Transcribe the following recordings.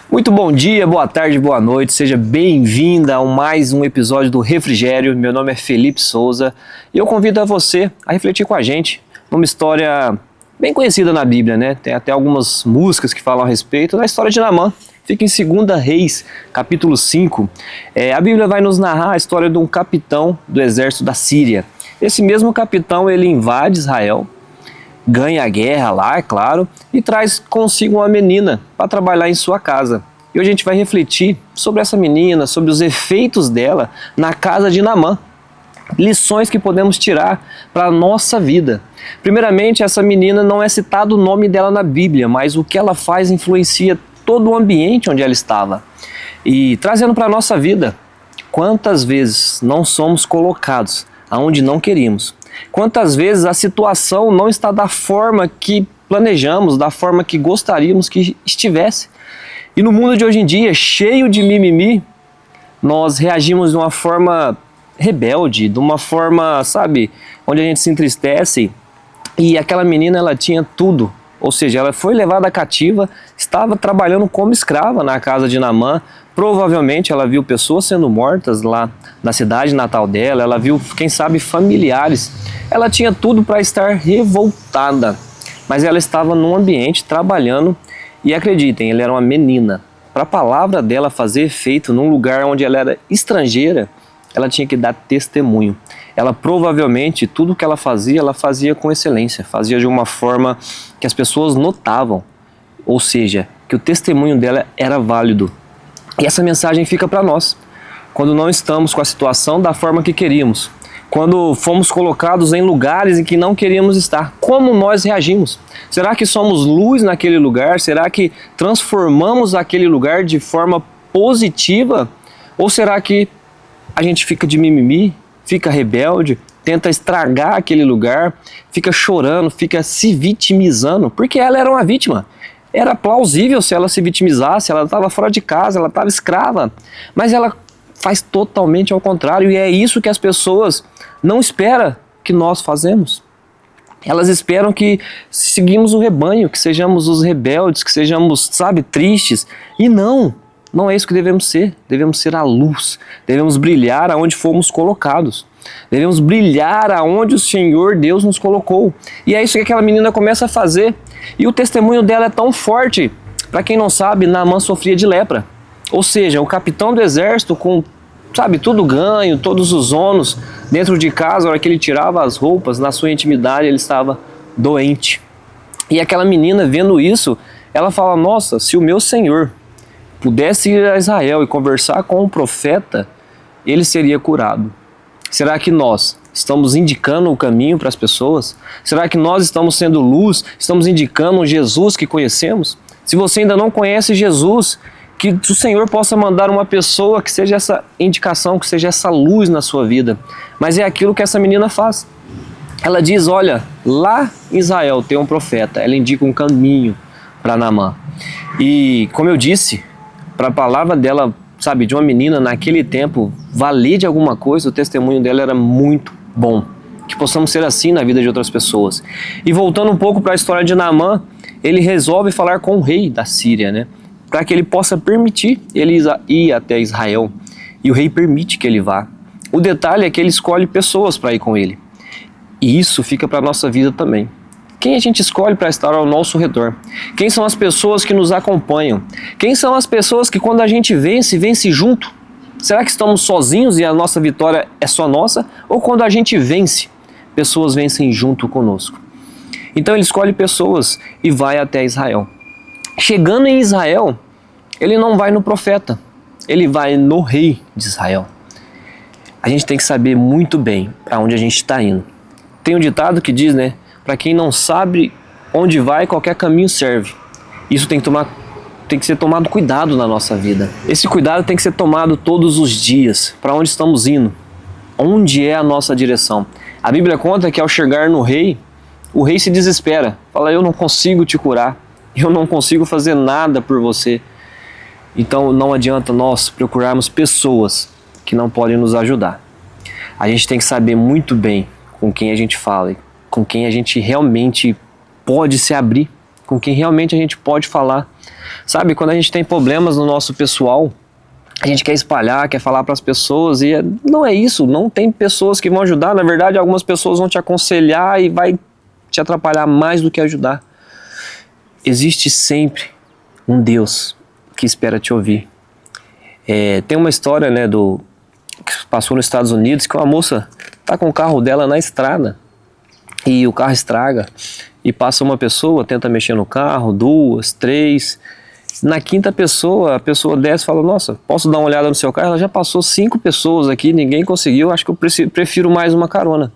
Muito bom dia, boa tarde, boa noite, seja bem-vinda a mais um episódio do Refrigério. Meu nome é Felipe Souza e eu convido a você a refletir com a gente numa história bem conhecida na Bíblia, né? Tem até algumas músicas que falam a respeito da história de Naamã. Fica em 2 Reis, capítulo 5. A Bíblia vai nos narrar a história de um capitão do exército da Síria. Esse mesmo capitão, ele invade Israel, ganha a guerra lá, é claro, e traz consigo uma menina para trabalhar em sua casa. E hoje a gente vai refletir sobre essa menina, sobre os efeitos dela na casa de Naamã. Lições que podemos tirar para a nossa vida. Primeiramente, essa menina não é citado o nome dela na Bíblia, mas o que ela faz influencia todo o ambiente onde ela estava. E trazendo para a nossa vida, quantas vezes não somos colocados aonde não queríamos? Quantas vezes a situação não está da forma que planejamos, da forma que gostaríamos que estivesse? E no mundo de hoje em dia, cheio de mimimi, nós reagimos de uma forma rebelde, de uma forma, sabe, onde a gente se entristece. E aquela menina, ela tinha tudo. Ou seja, ela foi levada cativa, estava trabalhando como escrava na casa de Naamã. Provavelmente ela viu pessoas sendo mortas lá na cidade natal dela, ela viu, quem sabe, familiares. Ela tinha tudo para estar revoltada, mas ela estava num ambiente trabalhando e acreditem, ela era uma menina. Para a palavra dela fazer efeito num lugar onde ela era estrangeira, ela tinha que dar testemunho. Ela provavelmente, tudo que ela fazia com excelência, fazia de uma forma que as pessoas notavam, ou seja, que o testemunho dela era válido. E essa mensagem fica para nós, quando não estamos com a situação da forma que queríamos, quando fomos colocados em lugares em que não queríamos estar, como nós reagimos? Será que somos luz naquele lugar? Será que transformamos aquele lugar de forma positiva? Ou será que a gente fica de mimimi, fica rebelde, tenta estragar aquele lugar, fica chorando, fica se vitimizando? Porque ela era uma vítima. Era plausível se ela se vitimizasse, ela estava fora de casa, ela estava escrava. Mas ela faz totalmente ao contrário, e é isso que as pessoas não esperam que nós fazemos. Elas esperam que seguimos o rebanho, que sejamos os rebeldes, que sejamos, sabe, tristes. E não é isso que devemos ser. Devemos ser a luz, devemos brilhar aonde fomos colocados. Devemos brilhar aonde o Senhor Deus nos colocou. E é isso que aquela menina começa a fazer. E o testemunho dela é tão forte. Para quem não sabe, Naamã sofria de lepra. Ou seja, o capitão do exército com, sabe, tudo ganho, todos os ônus, dentro de casa, a hora que ele tirava as roupas, na sua intimidade, ele estava doente. E aquela menina, vendo isso, ela fala, nossa, se o meu Senhor pudesse ir a Israel e conversar com o profeta, ele seria curado. Será que nós estamos indicando o caminho para as pessoas? Será que nós estamos sendo luz? Estamos indicando o Jesus que conhecemos? Se você ainda não conhece Jesus, que o Senhor possa mandar uma pessoa que seja essa indicação, que seja essa luz na sua vida. Mas é aquilo que essa menina faz. Ela diz, olha, lá em Israel tem um profeta. Ela indica um caminho para Naamã. E como eu disse, para a palavra dela, sabe, de uma menina naquele tempo, valer de alguma coisa, o testemunho dela era muito bom. Que possamos ser assim na vida de outras pessoas. E voltando um pouco para a história de Naamã, ele resolve falar com o rei da Síria, né? Para que ele possa permitir ele ir até Israel. E o rei permite que ele vá. O detalhe é que ele escolhe pessoas para ir com ele. E isso fica para a nossa vida também. Quem a gente escolhe para estar ao nosso redor? Quem são as pessoas que nos acompanham? Quem são as pessoas que quando a gente vence, vence junto? Será que estamos sozinhos e a nossa vitória é só nossa? Ou quando a gente vence, pessoas vencem junto conosco? Então ele escolhe pessoas e vai até Israel. Chegando em Israel, ele não vai no profeta, ele vai no rei de Israel. A gente tem que saber muito bem para onde a gente está indo. Tem um ditado que diz, né? Para quem não sabe onde vai, qualquer caminho serve. Isso tem que ser tomado cuidado na nossa vida. Esse cuidado tem que ser tomado todos os dias. Para onde estamos indo? Onde é a nossa direção? A Bíblia conta que ao chegar no rei, o rei se desespera. Fala, eu não consigo te curar. Eu não consigo fazer nada por você. Então não adianta nós procurarmos pessoas que não podem nos ajudar. A gente tem que saber muito bem com quem a gente fala, com quem a gente realmente pode se abrir, com quem realmente a gente pode falar. Sabe, quando a gente tem problemas no nosso pessoal, a gente quer espalhar, quer falar para as pessoas e não é isso, não tem pessoas que vão ajudar. Na verdade, algumas pessoas vão te aconselhar e vai te atrapalhar mais do que ajudar. Existe sempre um Deus que espera te ouvir. Tem uma história, né, que passou nos Estados Unidos, que uma moça tá com o carro dela na estrada e o carro estraga e passa uma pessoa, tenta mexer no carro, 2, 3, na quinta pessoa, a pessoa desce e fala, nossa, posso dar uma olhada no seu carro? Ela já passou 5 pessoas aqui, ninguém conseguiu, acho que eu prefiro mais uma carona.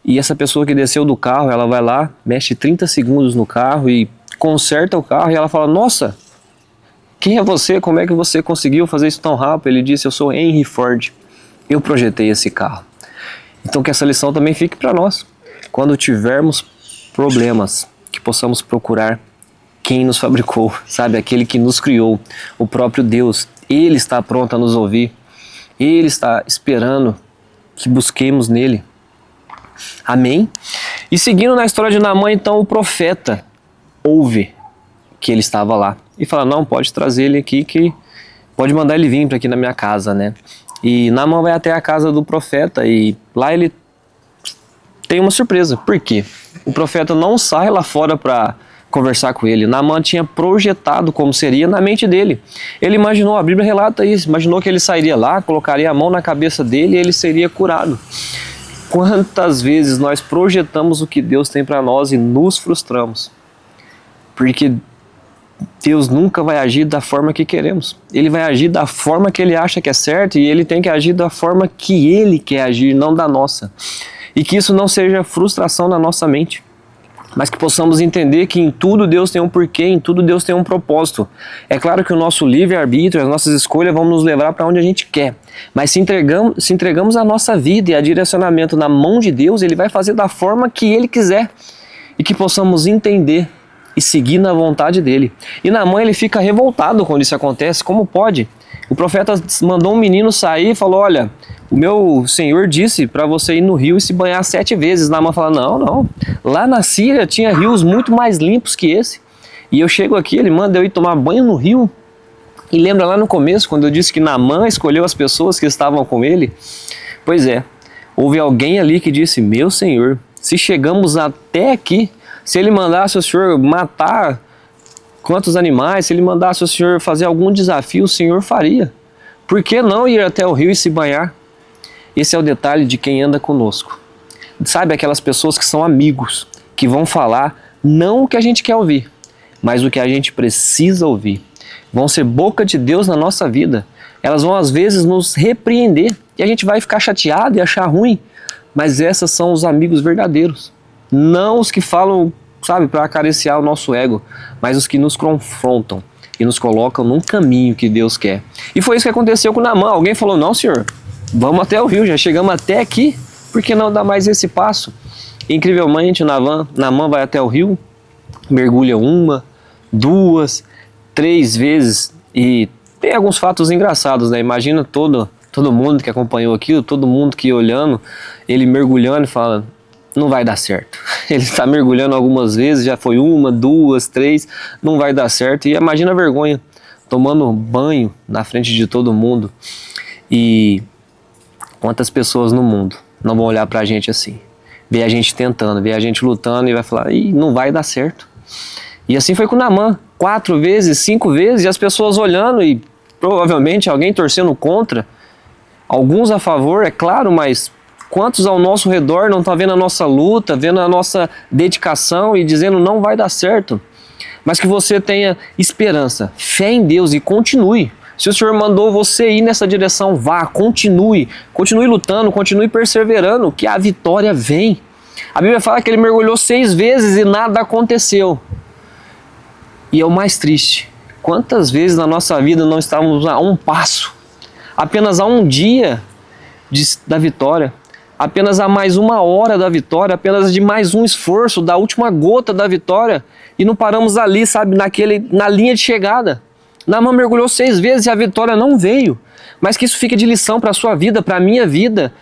E essa pessoa que desceu do carro, ela vai lá, mexe 30 segundos no carro e conserta o carro e ela fala, nossa, quem é você? Como é que você conseguiu fazer isso tão rápido? Ele disse, eu sou Henry Ford, eu projetei esse carro. Então que essa lição também fique para nós. Quando tivermos problemas, que possamos procurar quem nos fabricou, sabe? Aquele que nos criou, o próprio Deus. Ele está pronto a nos ouvir. Ele está esperando que busquemos nele. Amém? E seguindo na história de Naamã, então o profeta ouve que ele estava lá e fala, não, pode trazer ele aqui, que pode mandar ele vir para aqui na minha casa, né? E Naamã vai até a casa do profeta e lá ele tem uma surpresa. Por quê? O profeta não sai lá fora para conversar com ele. Naamã tinha projetado como seria na mente dele. Ele imaginou, a Bíblia relata isso, imaginou que ele sairia lá, colocaria a mão na cabeça dele e ele seria curado. Quantas vezes nós projetamos o que Deus tem para nós e nos frustramos? Porque Deus nunca vai agir da forma que queremos. Ele vai agir da forma que ele acha que é certo e ele tem que agir da forma que ele quer agir, não da nossa. E que isso não seja frustração na nossa mente, mas que possamos entender que em tudo Deus tem um porquê, em tudo Deus tem um propósito. É claro que o nosso livre-arbítrio, as nossas escolhas vão nos levar para onde a gente quer, mas se entregamos a nossa vida e a direcionamento na mão de Deus, Ele vai fazer da forma que Ele quiser e que possamos entender e seguir na vontade dEle. E Naamã, ele fica revoltado quando isso acontece. Como pode? O profeta mandou um menino sair e falou, olha, o meu Senhor disse para você ir no rio e se banhar 7 vezes. Naamã fala, não, lá na Síria tinha rios muito mais limpos que esse. E eu chego aqui, ele manda eu ir tomar banho no rio. E lembra lá no começo, quando eu disse que Naamã escolheu as pessoas que estavam com ele? Pois é, houve alguém ali que disse, meu Senhor, se chegamos até aqui, se ele mandasse o Senhor matar quantos animais, se ele mandasse o Senhor fazer algum desafio, o Senhor faria. Por que não ir até o rio e se banhar? Esse é o detalhe de quem anda conosco. Sabe, aquelas pessoas que são amigos, que vão falar não o que a gente quer ouvir, mas o que a gente precisa ouvir. Vão ser boca de Deus na nossa vida. Elas vão às vezes nos repreender e a gente vai ficar chateado e achar ruim, mas esses são os amigos verdadeiros. Não os que falam, sabe, para acariciar o nosso ego, mas os que nos confrontam e nos colocam num caminho que Deus quer. E foi isso que aconteceu com Naamã. Alguém falou, não, Senhor, vamos até o rio, já chegamos até aqui, por que não dar mais esse passo? E, incrivelmente, Naamã vai até o rio, mergulha 1, 2, 3 vezes, e tem alguns fatos engraçados, né? Imagina todo mundo que acompanhou aquilo, todo mundo que olhando, ele mergulhando e fala, não vai dar certo. Ele está mergulhando algumas vezes, já foi 1, 2, 3, não vai dar certo. E imagina a vergonha, tomando banho na frente de todo mundo. E quantas pessoas no mundo não vão olhar pra gente assim? Ver a gente tentando, ver a gente lutando e vai falar, ih, não vai dar certo. E assim foi com Naamã, 4 vezes, 5 vezes, e as pessoas olhando e provavelmente alguém torcendo contra. Alguns a favor, é claro, mas quantos ao nosso redor não estão vendo a nossa luta, vendo a nossa dedicação e dizendo não vai dar certo? Mas que você tenha esperança, fé em Deus e continue. Se o Senhor mandou você ir nessa direção, vá, continue lutando, continue perseverando, que a vitória vem. A Bíblia fala que ele mergulhou 6 vezes e nada aconteceu. E é o mais triste. Quantas vezes na nossa vida não estávamos a um passo, apenas a um dia da vitória, apenas a mais 1 hora da vitória, apenas de mais um esforço, da última gota da vitória, e não paramos ali, sabe, na linha de chegada. Naamã mergulhou 6 vezes e a vitória não veio. Mas que isso fique de lição para a sua vida, para a minha vida.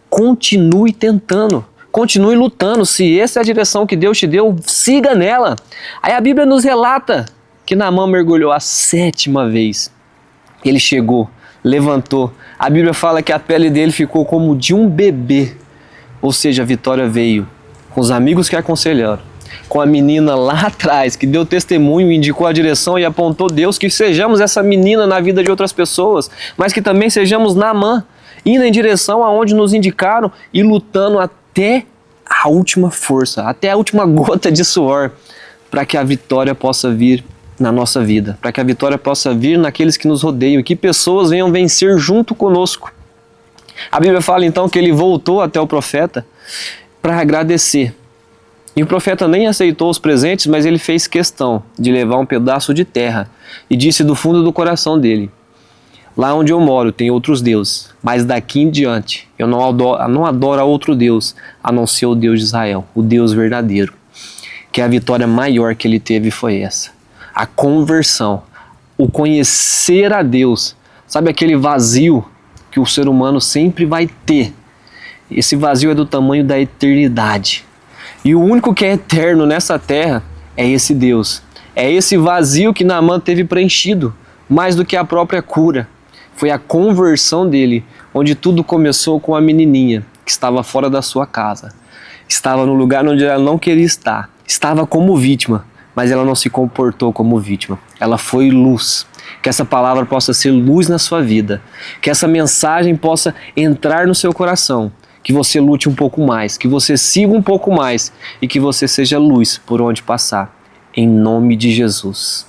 Continue tentando, continue lutando. Se essa é a direção que Deus te deu, siga nela. Aí a Bíblia nos relata que Naamã mergulhou a 7ª vez. Ele chegou, levantou. A Bíblia fala que a pele dele ficou como de um bebê. Ou seja, a vitória veio com os amigos que aconselharam, com a menina lá atrás que deu testemunho, indicou a direção e apontou Deus, que sejamos essa menina na vida de outras pessoas, mas que também sejamos Naamã, indo em direção aonde nos indicaram e lutando até a última força, até a última gota de suor, para que a vitória possa vir na nossa vida, para que a vitória possa vir naqueles que nos rodeiam, que pessoas venham vencer junto conosco. A Bíblia fala então que ele voltou até o profeta para agradecer. E o profeta nem aceitou os presentes, mas ele fez questão de levar um pedaço de terra e disse do fundo do coração dele: lá onde eu moro tem outros deuses, mas daqui em diante eu não adoro a outro Deus, a não ser o Deus de Israel, o Deus verdadeiro. Que a vitória maior que ele teve foi essa. A conversão, o conhecer a Deus. Sabe aquele vazio que o ser humano sempre vai ter? Esse vazio é do tamanho da eternidade. E o único que é eterno nessa terra é esse Deus. É esse vazio que Naamã teve preenchido, mais do que a própria cura. Foi a conversão dele, onde tudo começou com a menininha que estava fora da sua casa. Estava no lugar onde ela não queria estar. Estava como vítima, mas ela não se comportou como vítima. Ela foi luz. Que essa palavra possa ser luz na sua vida. Que essa mensagem possa entrar no seu coração. Que você lute um pouco mais, que você siga um pouco mais e que você seja luz por onde passar. Em nome de Jesus.